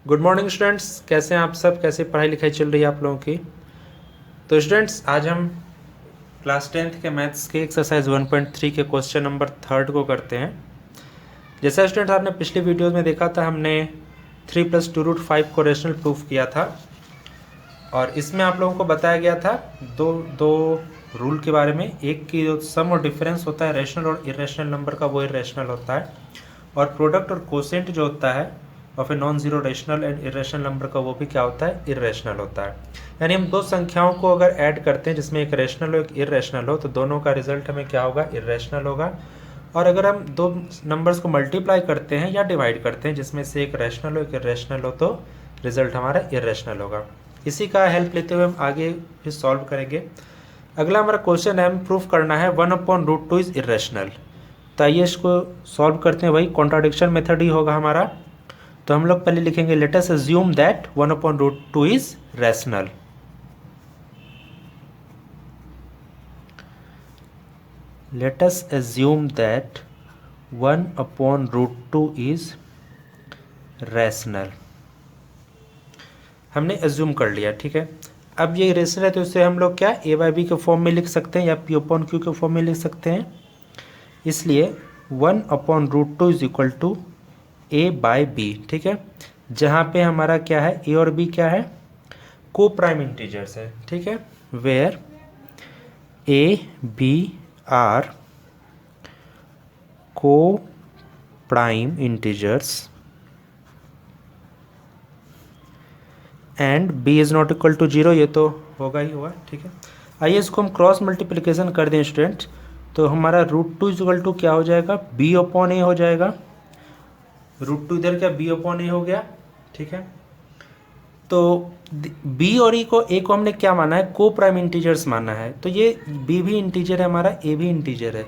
Good morning students, कैसे हैं आप सब? कैसे पढ़ाई लिखाई चल रही है आप लोगों की? तो स्टूडेंट्स, आज हम क्लास 10th के मैथ्स के एक्सरसाइज 1.3 के क्वेश्चन नंबर 3 को करते हैं। जैसा स्टूडेंट्स आपने पिछली वीडियोस में देखा था, हमने 3 + 2√5 को रेशनल प्रूफ किया था और इसमें आप लोगों को बताया गया था दो रूल के बारे में। एक की जो सम और डिफरेंस होता है रेशनल और इरेशनल नंबर का, वो इरेशनल होता है, और प्रोडक्ट और कोसेंट जो होता है of a non zero rational and irrational number का, वो भी क्या होता है? इरेशनल होता है। यानी हम दो संख्याओं को अगर ऐड करते हैं जिसमें एक रेशनल हो एक इरेशनल हो, तो दोनों का रिजल्ट हमें क्या होगा? इरेशनल होगा। और अगर हम दो नंबर्स को मल्टीप्लाई करते हैं या डिवाइड करते हैं जिसमें से एक रेशनल हो एक इरेशनल हो, तो रिजल्ट हमारा इरेशनल होगा। इसी का हेल्प लेते हुए हम आगे भी सॉल्व करेंगे। अगला हमारा क्वेश्चन है, हमें प्रूफ करना है 1/√2 इज इरेशनल। तो आइए इसको सॉल्व करते हैं। वही कॉन्ट्राडिक्शन मेथड ही होगा हमारा। तो हम लोग पहले लिखेंगे let us assume that 1/√2 is rational. Let us assume that 1/√2 is rational. हमने अज्यूम कर लिया, ठीक है। अब ये रेशनल है तो इसे हम लोग क्या a/b के फॉर्म में लिख सकते हैं या p/q के फॉर्म में लिख सकते हैं। इसलिए 1/√2 इज इक्वल टू a/b, ठीक है। जहाँ पे हमारा क्या है, a और b क्या है? को प्राइम इंटीजर्स है, ठीक है। Where a, b are coprime integers and b is not equal to 0, ये तो होगा ही होगा, ठीक है। आइए इसको हम क्रॉस मल्टीप्लिकेशन कर दें स्टूडेंट। तो हमारा √2 इज इक्वल टू क्या हो जाएगा? b/a हो जाएगा। √2 इधर क्या b/a हो गया, ठीक है। तो b और a को हमने क्या माना है? को प्राइम इंटीजर्स माना है। तो ये b भी इंटीजर है हमारा, a भी इंटीजर है,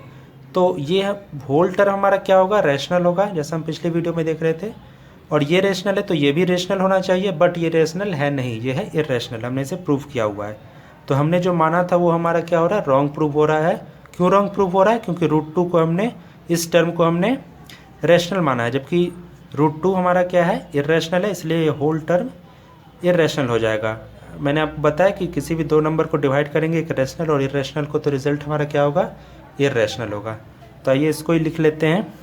तो ये होल टर्म हमारा क्या होगा? रैशनल होगा, जैसा हम पिछले वीडियो में देख रहे थे। और ये रेशनल है तो ये भी रेशनल होना चाहिए, बट ये रेशनल है नहीं, ये है इरेशनल। हमने इसे प्रूव किया हुआ है। तो हमने जो माना था वो हमारा क्या हो रहा है? रॉन्ग प्रूव हो रहा है। क्यों रॉन्ग प्रूव हो रहा है? क्योंकि √2 को हमने, इस टर्म को हमने रेशनल माना है, जबकि √2 हमारा क्या है? इरेशनल है, इसलिए ये होल टर्म इरेशनल हो जाएगा। मैंने आपको बताया कि किसी भी दो नंबर को डिवाइड करेंगे, एक रेशनल और इरेशनल को, तो रिजल्ट हमारा क्या होगा? इरेशनल होगा। तो आइए इसको ही लिख लेते हैं।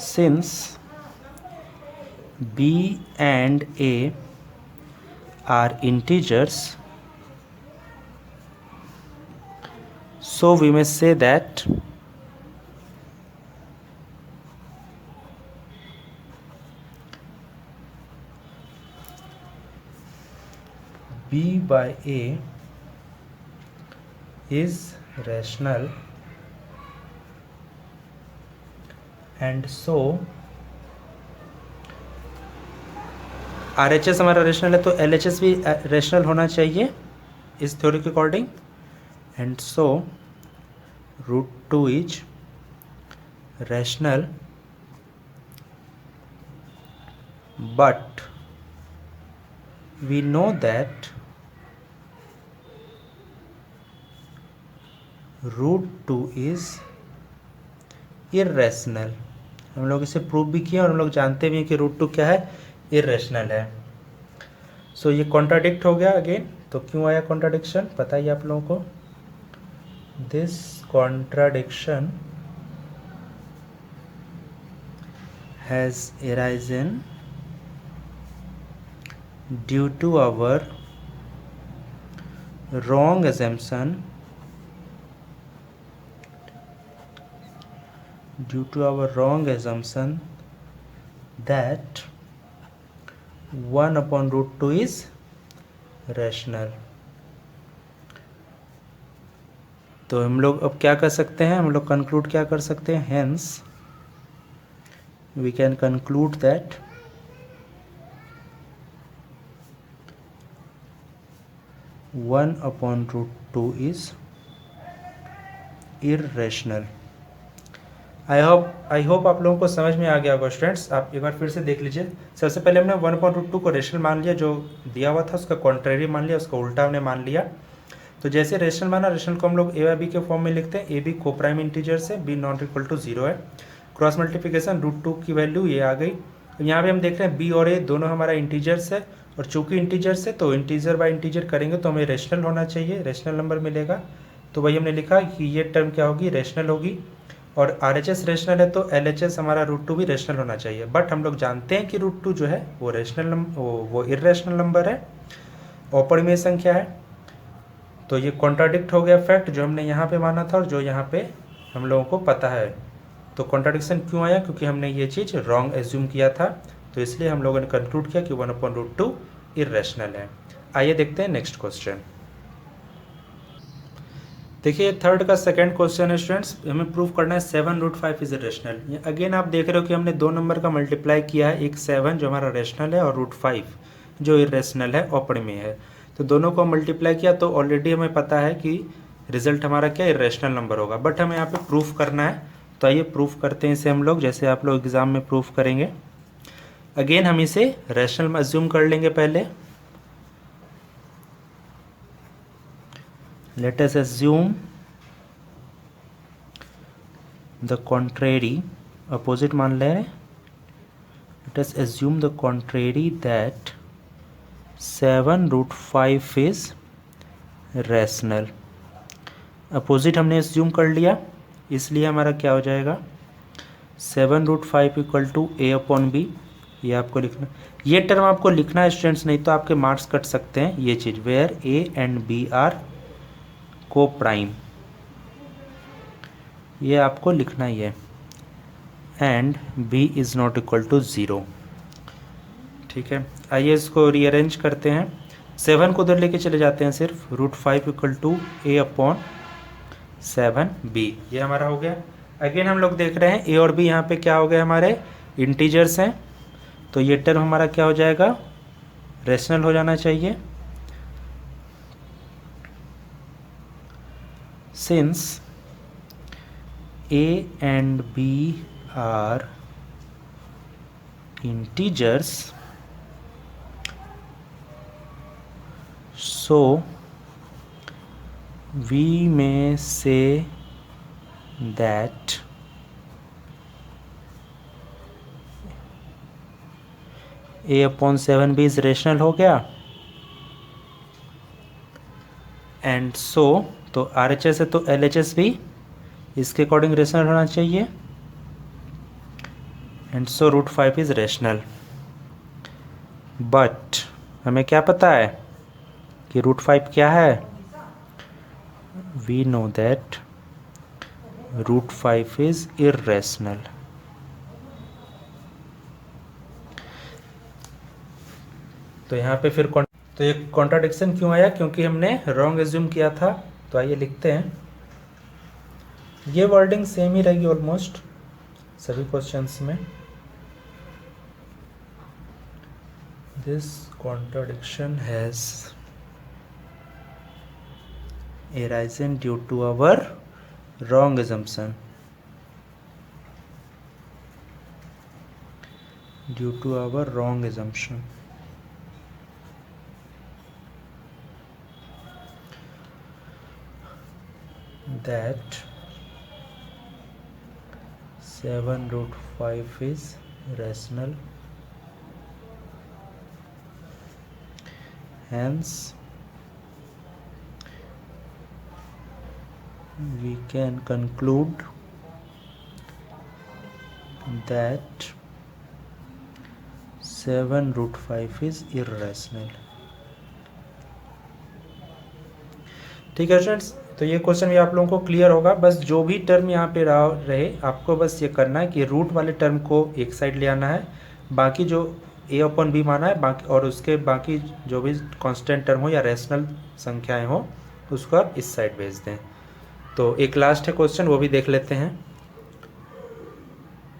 Since b and a are integers, so we may say that b/a is rational and so RHS हमारा रेशनल है तो LHS भी रेशनल होना चाहिए इस थ्योरी के according. And so √2 is rational but we know that √2 is irrational. हम लोग इसे प्रूव भी किया और हम लोग जानते भी हैं कि √2 क्या है? इरेशनल है। सो ये कॉन्ट्राडिक्ट हो गया अगेन। तो क्यों आया कॉन्ट्राडिक्शन, बताइए आप लोगों को। This contradiction has arisen due to our wrong assumption that 1/√2 is rational। तो हम लोग अब क्या कर सकते हैं? हम लोग कंक्लूड क्या कर सकते हैं? Hence we can conclude that 1/√2 is irrational. I hope आप लोगों को समझ में आ गया होगा स्टूडेंट्स। आप एक बार फिर से देख लीजिए। सबसे पहले हमने 1/√2 को रेशनल मान लिया, जो दिया हुआ था उसका कॉन्ट्रेरी मान लिया, उसका उल्टा हमने मान लिया। तो जैसे रेशनल माना, रेशनल को हम लोग a/b के फॉर्म में लिखते हैं। a b को प्राइम इंटीजर से, b नॉट इक्वल टू 0 है। क्रॉस मल्टीप्लिकेशन √2 की वैल्यू ये आ गई। यहाँ पे हम देख रहे हैं बी और ए दोनों हमारा इंटीजर्स है, और चूंकि इंटीजर्स है तो इंटीजर बाय इंटीजर करेंगे तो हमें रेशनल होना चाहिए, रेशनल नंबर मिलेगा। तो वही हमने लिखा कि ये टर्म क्या होगी, रेशनल होगी। और RHS रेशनल है तो LHS हमारा √2 भी रेशनल होना चाहिए। बट हम लोग जानते हैं कि √2 जो है वो रेशनल वो इर्रेशनल नंबर है, अपरिमेय संख्या है। तो ये कॉन्ट्राडिक्ट हो गया फैक्ट जो हमने यहाँ पे माना था और जो यहाँ पे हम लोगों को पता है। तो कॉन्ट्राडिक्शन क्यों आया, क्योंकि हमने ये चीज़ रॉन्ग एज्यूम किया था, तो इसलिए हम लोगों ने कंक्लूड किया कि 1/√2 इर्रेशनल है। आइए देखते हैं नेक्स्ट क्वेश्चन। देखिए थर्ड का सेकंड क्वेश्चन है स्टूडेंट्स, हमें प्रूव करना है 7√5 इज रेशनल। अगेन आप देख रहे हो कि हमने दो नंबर का मल्टीप्लाई किया है, एक 7 जो हमारा रेशनल है और √5 जो इर्रेशनल है, अपरिमेय है। तो दोनों को मल्टीप्लाई किया तो ऑलरेडी हमें पता है कि रिजल्ट हमारा क्या इर्रेशनल नंबर होगा, बट हमें यहाँ पे प्रूफ करना है। तो आइए प्रूफ करते हैं इसे हम लोग, जैसे आप लोग एग्जाम में प्रूफ करेंगे। अगेन हम इसे रेशनल में अज्यूम कर लेंगे पहले। Let us assume the contrary, opposite मान ले रहे हैं। Let us assume the contrary that 7√5 is rational. Opposite हमने अज्यूम कर लिया, इसलिए हमारा क्या हो जाएगा 7√5 इक्वल टू A/B। ये आपको लिखना, ये टर्म आपको लिखना है स्टूडेंट्स, नहीं तो आपके मार्क्स कट सकते हैं। ये चीज़ where A and B are coprime, ये आपको लिखना ही है। And B is not equal to 0। ठीक है, आइए इसको रीअरेंज करते हैं। 7 को उधर लेके चले जाते हैं सिर्फ, √5 इक्वल टू A/7B, ये हमारा हो गया। अगेन हम लोग देख रहे हैं A और B यहाँ पे क्या हो गए, हमारे इंटीजर्स हैं, तो ये टर्म हमारा क्या हो जाएगा, रेशनल हो जाना चाहिए। Since A and B are integers, so we may say that A/7B is rational हो गया। एंड सो तो RHS है तो LHS भी इसके अकॉर्डिंग रेशनल होना चाहिए। And so √5 is rational. But हमें क्या पता है कि √5 क्या है, we know that √5 is irrational. तो यहाँ पे फिर तो ये कॉन्ट्राडिक्शन क्यों आया, क्योंकि हमने रॉन्ग एज्यूम किया था। तो आइए लिखते हैं, ये वर्डिंग सेम ही रहेगी ऑलमोस्ट सभी क्वेश्चंस में। This contradiction has arisen due to our wrong assumption, due to our wrong assumption that 7√5 is rational, hence we can conclude that 7√5 is irrational। ठीक है स्टूडेंट्स, तो ये क्वेश्चन भी आप लोगों को क्लियर होगा। बस जो भी टर्म यहाँ पे रहे आपको बस ये करना है कि रूट वाले टर्म को एक साइड ले आना है, बाकी जो A/B माना है बाकी, और उसके बाकी जो भी कांस्टेंट टर्म हो या रैशनल संख्याएं हो उसको आप इस साइड भेज दें। तो एक लास्ट है क्वेश्चन, वो भी देख लेते हैं।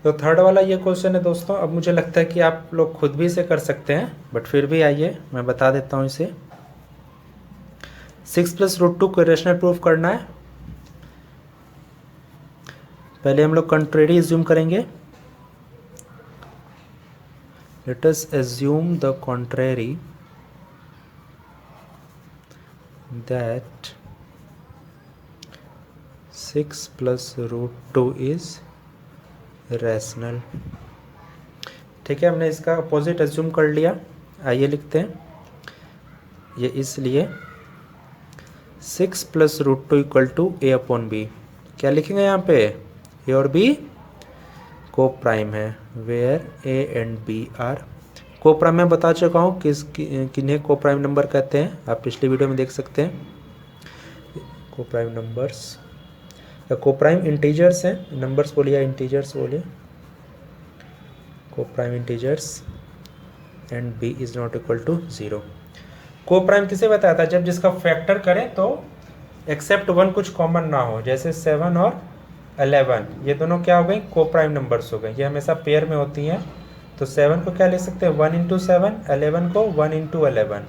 तो थर्ड वाला ये क्वेश्चन है दोस्तों। अब मुझे लगता है कि आप लोग खुद भी इसे कर सकते हैं, बट फिर भी आइए मैं बता देता हूँ इसे। 6 + √2 को रेशनल प्रूफ करना है। पहले हम लोग कंट्रेरी एज्यूम करेंगे। Let us assume the contrary that 6 + √2 is rational. ठीक है, हमने इसका अपोजिट एज्यूम कर लिया। आइए लिखते हैं, ये इसलिए 6 + √2 = a/b। क्या लिखेंगे यहाँ पे, ए और बी को प्राइम है, where a and b are coprime. मैं बता चुका हूँ किन्हें को प्राइम नंबर कहते हैं, आप पिछली वीडियो में देख सकते हैं। को प्राइम नंबर्स या को प्राइम इंटीजर्स हैं, नंबर्स बोलिए या इंटीजर्स बोलिए, coprime integers and b is not equal to 0। को प्राइम किसे बताया था, जब जिसका फैक्टर करें तो एक्सेप्ट 1 कुछ कॉमन ना हो, जैसे 7 और 11 ये दोनों क्या हो गई, को प्राइम नंबर्स हो गए। ये हमेशा पेयर में होती हैं, तो 7 को क्या ले सकते हैं 1 × 7, 11 को 1 × 11।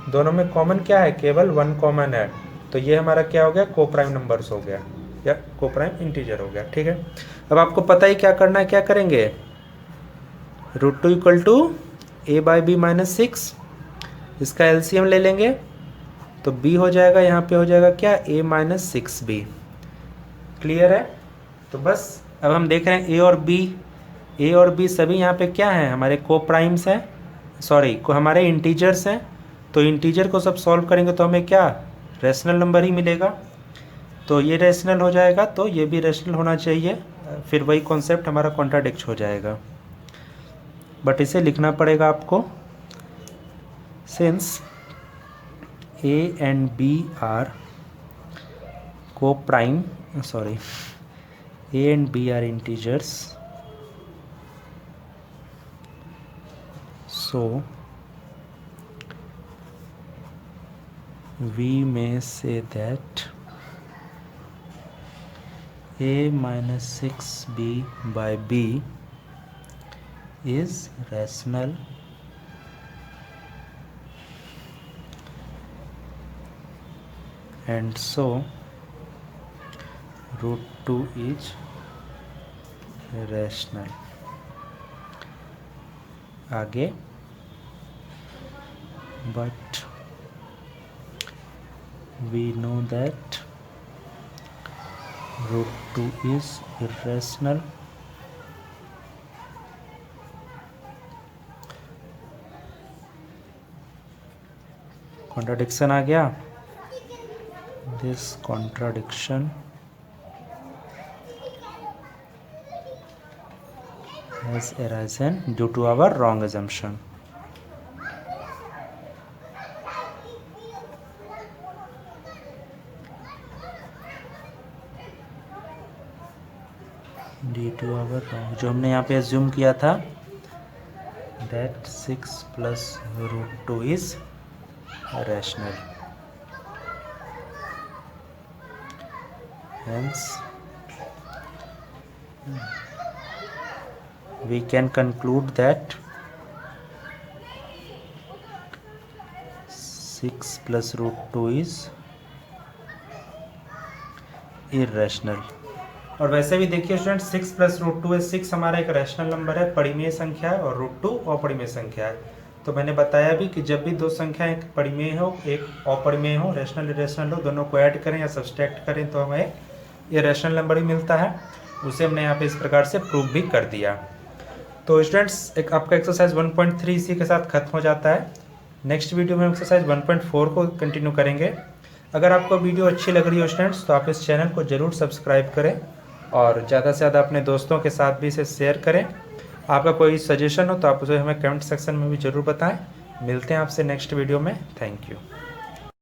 दोनों में कॉमन क्या है, केवल 1 कॉमन है, तो ये हमारा क्या हो गया, को प्राइम नंबर्स हो गया या को प्राइम इंटीजर हो गया। ठीक है, अब आपको पता ही क्या करना है, क्या करेंगे, √2 = a/b - 6, इसका एलसीएम ले लेंगे तो b हो जाएगा, यहाँ पे हो जाएगा क्या, a - 6b। क्लियर है, तो बस अब हम देख रहे हैं ए और बी सभी यहाँ पे क्या हैं, हमारे को प्राइम्स हैं, सॉरी को हमारे इंटीजर्स हैं। तो इंटीजर को सब सॉल्व करेंगे तो हमें क्या, रैशनल नंबर ही मिलेगा। तो ये रैशनल हो जाएगा, तो ये भी रैशनल होना चाहिए, फिर वही कॉन्सेप्ट हमारा कॉन्ट्राडिक्ट हो जाएगा। बट इसे लिखना पड़ेगा आपको, since a and b are co-prime, sorry, a and b are integers, so we may say that a - 6b/b is rational and so √2 is rational। आगे, but we know that √2 is irrational contradiction आ गया। This contradiction has arisen due to our wrong assumption। Due to our wrong, जो हमने यहाँ पे assume किया था that 6 + √2 is rational, hence we can conclude that 6 + √2 is irrational। और वैसे भी देखिए स्टूडेंट, 6 + √2 है, 6 हमारा एक रैशनल नंबर है, परिमेय संख्या है, और √2 अपरिमेय संख्या है। तो मैंने बताया भी कि जब भी दो संख्या एक परिमेय हो एक अपरिमेय हो, रैशनल इरेशनल हो, दोनों को ऐड करें या सब्सट्रैक्ट करें तो हमें ये रैशनल नंबर ही मिलता है। उसे हमने यहाँ पे इस प्रकार से प्रूव भी कर दिया। तो स्टूडेंट्स, एक आपका एक्सरसाइज 1.3 इसी के साथ खत्म हो जाता है। नेक्स्ट वीडियो में एक्सरसाइज 1.4 को कंटिन्यू करेंगे। अगर आपको वीडियो अच्छी लग रही हो स्टूडेंट्स, तो आप इस चैनल को ज़रूर सब्सक्राइब करें और ज़्यादा से ज़्यादा अपने दोस्तों के साथ भी इसे शेयर करें। आपका कोई सजेशन हो तो आप उसे हमें कमेंट सेक्शन में भी ज़रूर बताएं। मिलते हैं आपसे नेक्स्ट वीडियो में। Thank you.